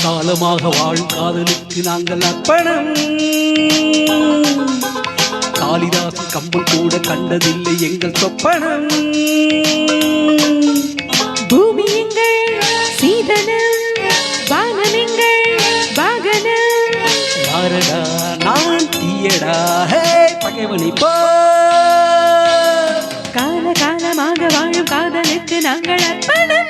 காலமாக வாழும் காதலுக்கு நாங்கள் அர்ப்பணம். காளிதாசன் கம்பன் கூட கண்டதில்லை எங்கள் சொப்பனம். பூமி எங்கள் சீதனம், வானம் எங்கள் வாகனம். யாரடா நான் தீயடா பகைவனை போ. காலமாக வாழும் காதலுக்கு நாங்கள் அர்ப்பணம்.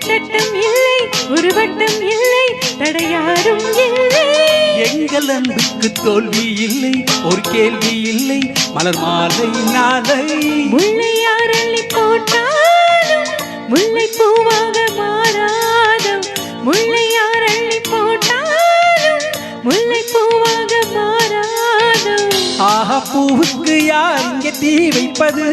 சட்டம் இல்லை, ஒரு வட்டம் இல்லை, தடையாரும் இல்லை. எங்கள் அன்புக்கு தோல்வி இல்லை, ஒரு கேள்வி இல்லை, மலர் மாலை நாளை. முல்லை யாரள்ளி போட்டாலும் முல்லை பூவாக மாறாதோ. முல்லை யாரள்ளி போட்டாலும் முல்லை பூவாக மாறாதோ. ஆஹா, பூவுக்கு யார் இங்கே தீ வைப்பது?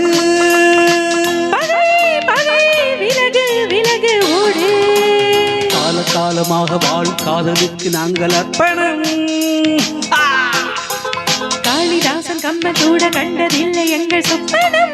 காலமாக வாழும் காதலுக்கு நாங்கள் அர்ப்பணம். காளிதாசன் கம்பன் கூட கண்டதில்லை எங்கள் சொப்பனம்.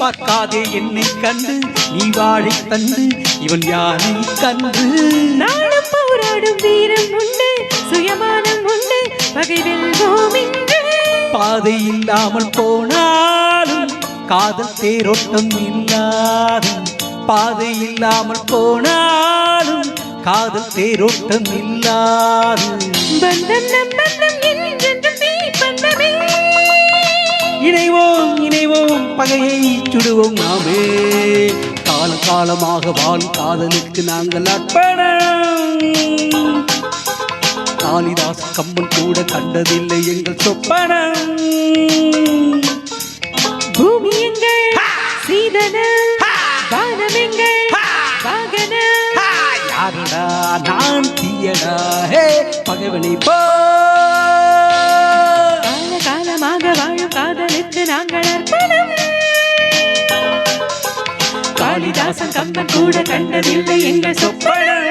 பார்க்காதே என்னை கண்டு நீ வாழை தந்து இவன் யானை கண்டு. நாளும் போராடும் வீரம் உண்டு, சுயமானம் உண்டு, பகை வெல்வோம் இன்று. பாதை இல்லாமல் போனாலும் காதல் தேரோட்டம் இல்லாது. பாதை இல்லாமல் போனாலும் காதல் தேரோட்டம் இல்லாது. பந்தம் நம் பந்தம் என்றென்றும் நீ பந்தமே. இணைவோம் பகையை சுடுவோம் நாமே. காலமாக வாழும் காதலுக்கு நாங்கள் அர்ப்பணம். காளிதாஸ் கம்பன் கூட கண்டதில்லை எங்கள் சொப்பனம். பூமி எங்கள் சீதனம், வானம் எங்கள் வாகனம். யாரடா நான் தீயடா பகைவனை போ. காலமாக வாழும் காதலுக்கு நாங்கள் அர்ப்பணம். காளிதாசன் கம்பன் கூட கண்டதில்லை எங்கள் சொப்பனம்.